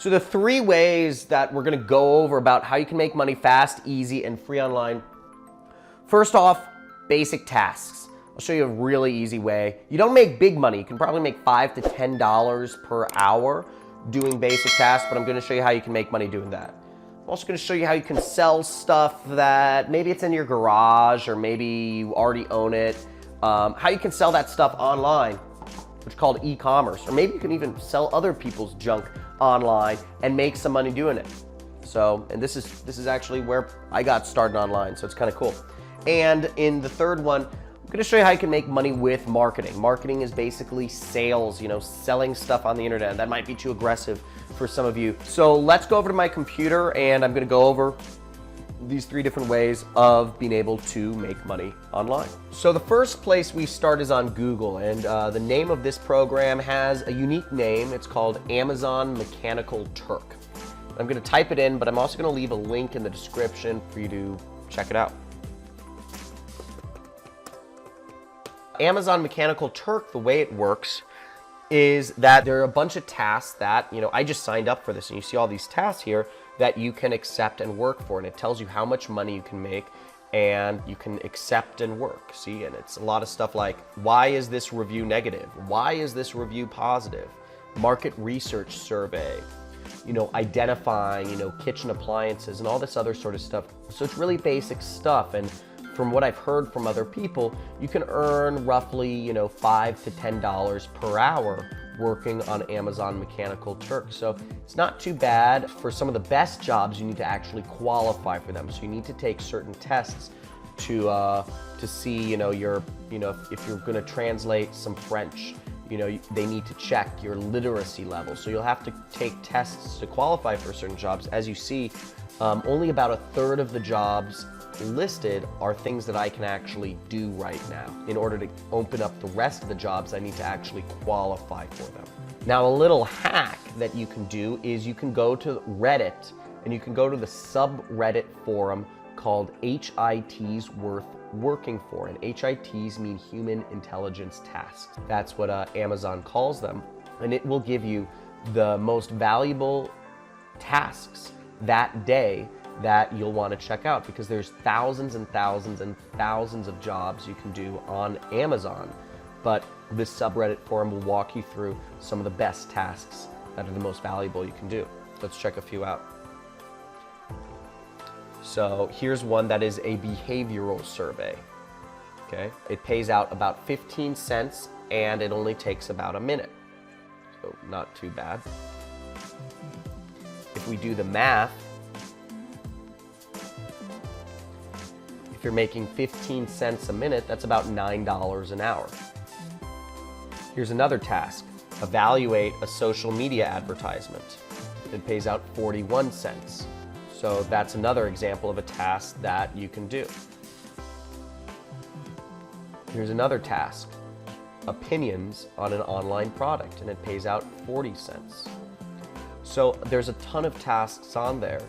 So the three ways that we're gonna go over about how you can make money fast, easy, and free online. First off, basic tasks. I'll show you a really easy way. You don't make big money. You can probably make $5 to $10 per hour doing basic tasks, but I'm gonna show you how you can make money doing that. I'm also gonna show you how you can sell stuff that maybe it's in your garage or maybe you already own it. How you can sell that stuff online, which is called e-commerce, or maybe you can even sell other people's junk online and make some money doing it. So, and this is actually where I got started online, so it's kind of cool. And in the third one, I'm gonna show you how you can make money with marketing. Marketing is basically sales, selling stuff on the internet. That might be too aggressive for some of you. So let's go over to my computer and I'm gonna go over these three different ways of being able to make money online. So the first place we start is on Google, and the name of this program has a unique name. It's called Amazon Mechanical Turk. I'm gonna type it in, but I'm also gonna leave a link in the description for you to check it out. Amazon Mechanical Turk, the way it works is that there are a bunch of tasks that, I just signed up for this, and you see all these tasks here that you can accept and work for, and it tells you how much money you can make and you can accept and work. See, and it's a lot of stuff like, why is this review negative? Why is this review positive? Market research survey, identifying, kitchen appliances and all this other sort of stuff. So it's really basic stuff, and from what I've heard from other people, you can earn roughly, $5 to $10 per hour working on Amazon Mechanical Turk. So it's not too bad. For some of the best jobs, you need to actually qualify for them. So you need to take certain tests to see, if you're going to translate some French, they need to check your literacy level. So you'll have to take tests to qualify for certain jobs. As you see, only about a third of the jobs listed are things that I can actually do right now. In order to open up the rest of the jobs, I need to actually qualify for them. Now, a little hack that you can do is you can go to Reddit and you can go to the subreddit forum called HITs Worth Working For, and HITs mean Human Intelligence Tasks. That's what Amazon calls them, and it will give you the most valuable tasks that day that you'll want to check out, because there's thousands and thousands and thousands of jobs you can do on Amazon. But this subreddit forum will walk you through some of the best tasks that are the most valuable you can do. Let's check a few out. So here's one that is a behavioral survey. Okay, it pays out about 15 cents and it only takes about a minute. So not too bad. If we do the math, if you're making 15 cents a minute, that's about $9 an hour. Here's another task. Evaluate a social media advertisement. It pays out 41 cents. So that's another example of a task that you can do. Here's another task. Opinions on an online product, and it pays out 40 cents. So there's a ton of tasks on there.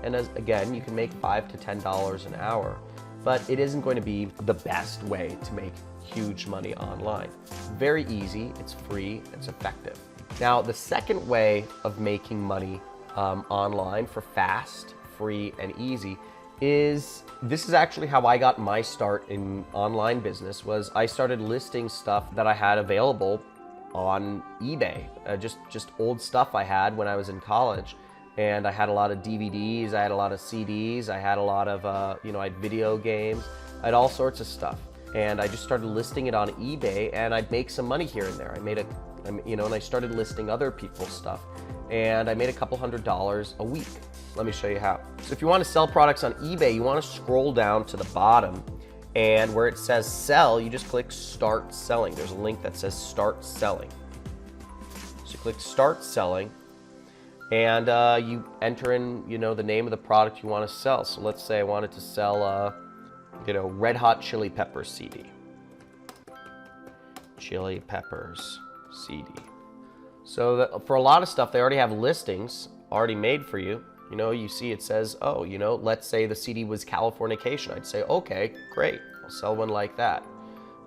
And again, you can make $5 to $10 an hour. But it isn't going to be the best way to make huge money online. Very easy, it's free, it's effective. Now, the second way of making money online for fast, free, and easy is, this is actually how I got my start in online business, was I started listing stuff that I had available on eBay, just old stuff I had when I was in college. And I had a lot of DVDs, I had a lot of CDs, I had a lot of, I had video games, I had all sorts of stuff. And I just started listing it on eBay, and I'd make some money here and there. And I started listing other people's stuff, and I made a couple $100s a week. Let me show you how. So if you want to sell products on eBay, you want to scroll down to the bottom, and where it says sell, you just click Start Selling. There's a link that says Start Selling. So you click Start Selling, and you enter in, the name of the product you want to sell. So let's say I wanted to sell, Red Hot Chili Peppers CD. Chili Peppers CD. So for a lot of stuff, they already have listings already made for you. You see it says, let's say the CD was Californication. I'd say, okay, great. I'll sell one like that.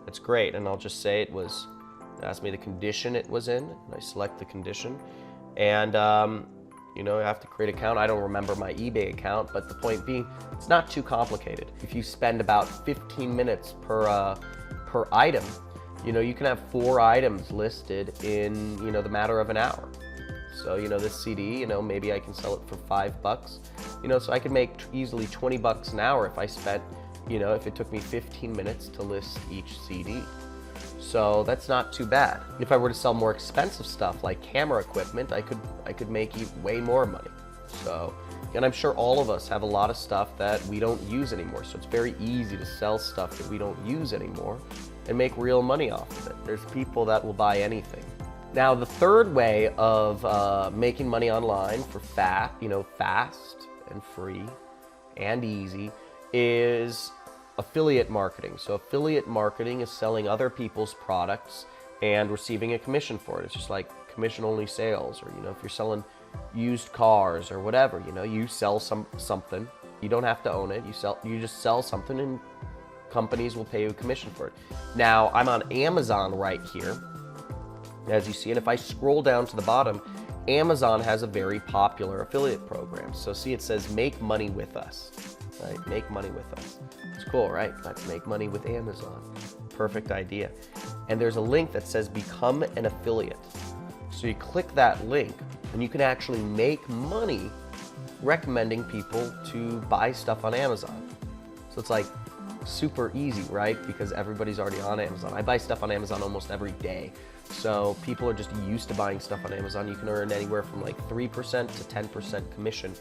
That's great. And I'll just say it asked me the condition it was in, and I select the condition. And You know, you have to create an account. I don't remember my eBay account, but the point being, it's not too complicated. If you spend about 15 minutes per item, you know, you can have 4 items listed in, you know, the matter of an hour. So, you know, this CD, you know, maybe I can sell it for $5, you know, so I could make easily $20 an hour if I spent, you know, if it took me 15 minutes to list each CD. So that's not too bad. If I were to sell more expensive stuff like camera equipment, I could make way more money. So, and I'm sure all of us have a lot of stuff that we don't use anymore. So it's very easy to sell stuff that we don't use anymore and make real money off of it. There's people that will buy anything. Now, the third way of making money online for fast and free and easy is affiliate marketing. So affiliate marketing is selling other people's products and receiving a commission for it. It's just like commission-only sales, or, you know, if you're selling used cars or whatever, you know, you sell something. You don't have to own it. You just sell something, and companies will pay you a commission for it. Now, I'm on Amazon right here, as you see, and if I scroll down to the bottom, Amazon has a very popular affiliate program. So see, it says "Make money with us." Right? Make money with us. It's cool, right? Let's make money with Amazon. Perfect idea. And there's a link that says "Become an affiliate." So you click that link, and you can actually make money recommending people to buy stuff on Amazon. So it's like super easy, right? Because everybody's already on Amazon. I buy stuff on Amazon almost every day. So people are just used to buying stuff on Amazon. You can earn anywhere from like 3% to 10% commission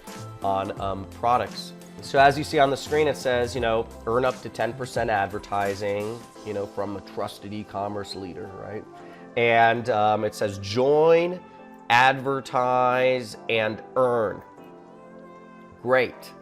on products. So as you see on the screen, it says, you know, earn up to 10% advertising, you know, from a trusted e-commerce leader, right? And it says join, advertise, and earn. Great.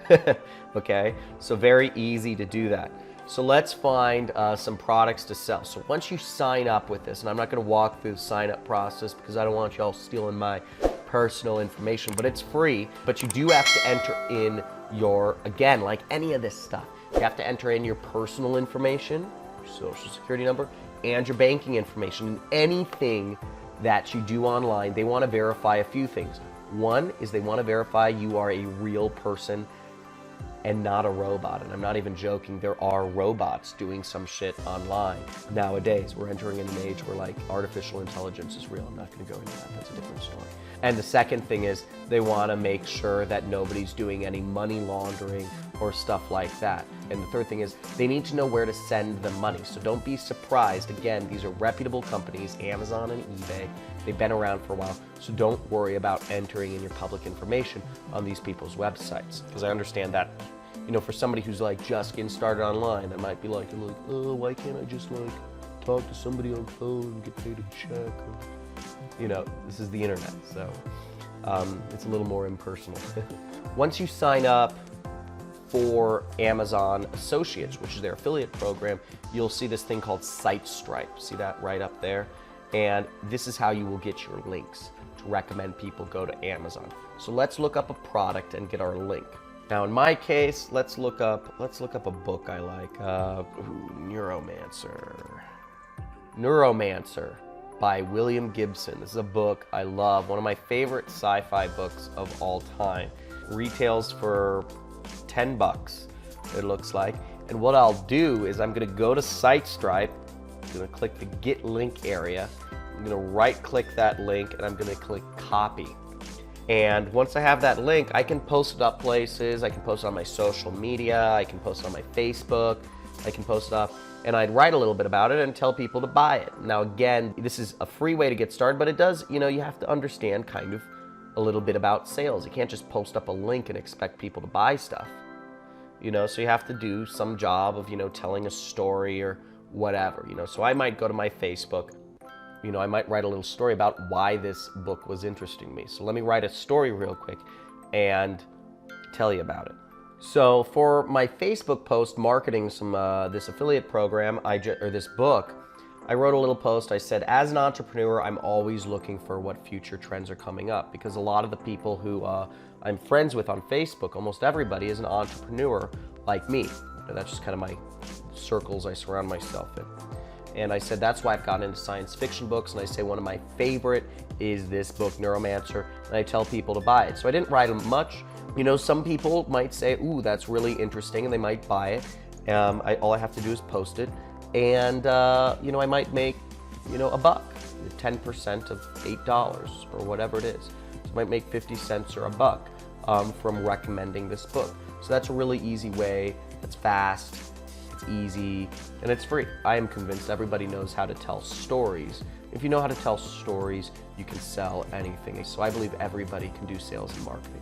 Okay, so very easy to do that. So let's find some products to sell. So once you sign up with this, and I'm not going to walk through the sign up process because I don't want y'all stealing my personal information, but it's free. But you do have to enter in your, again, like any of this stuff, you have to enter in your personal information, your social security number, and your banking information. And anything that you do online, they want to verify a few things. One is they want to verify you are a real person and not a robot. And I'm not even joking, there are robots doing some shit online nowadays. We're entering in an age where like artificial intelligence is real. I'm not going to go into that, that's a different story. And the second thing is they want to make sure that nobody's doing any money laundering or stuff like that. And the third thing is they need to know where to send the money. So don't be surprised. Again, these are reputable companies, Amazon and eBay. They've been around for a while. So don't worry about entering in your public information on these people's websites. Because I understand that, you know, for somebody who's like just getting started online, that might be like, oh, why can't I just like talk to somebody on the phone and get paid a check? Or, you know, this is the internet, so it's a little more impersonal. Once you sign up for Amazon Associates, which is their affiliate program, you'll see this thing called SiteStripe. See that right up there? And this is how you will get your links to recommend people go to Amazon. So let's look up a product and get our link. Now in my case, let's look up a book I like. Neuromancer by William Gibson. This is a book I love, one of my favorite sci-fi books of all time. Retails for $10, it looks like. And what I'll do is I'm gonna go to SiteStripe, I'm gonna click the Get Link area, I'm gonna right-click that link, and I'm gonna click Copy. And once I have that link, I can post it up places, I can post it on my social media, I can post it on my Facebook, I can post it up, and I'd write a little bit about it and tell people to buy it. Now again, this is a free way to get started, but it does, you know, you have to understand kind of a little bit about sales. You can't just post up a link and expect people to buy stuff, you know, so you have to do some job of, you know, telling a story or whatever, you know. So I might go to my Facebook, you know, I might write a little story about why this book was interesting to me. So let me write a story real quick and tell you about it. So for my Facebook post marketing some this affiliate program, or this book, I wrote a little post. I said, as an entrepreneur, I'm always looking for what future trends are coming up, because a lot of the people who I'm friends with on Facebook, almost everybody is an entrepreneur like me. And that's just kind of my circles I surround myself in. And I said, that's why I've gotten into science fiction books. And I say one of my favorite is this book, Neuromancer. And I tell people to buy it. So I didn't write much. You know, some people might say, ooh, that's really interesting, and they might buy it. All I have to do is post it. And, you know, I might make, you know, $1, 10% of $8 or whatever it is. So I might make 50 cents or $1 from recommending this book. So that's a really easy way. It's fast, it's easy, and it's free. I am convinced everybody knows how to tell stories. If you know how to tell stories, you can sell anything. So I believe everybody can do sales and marketing.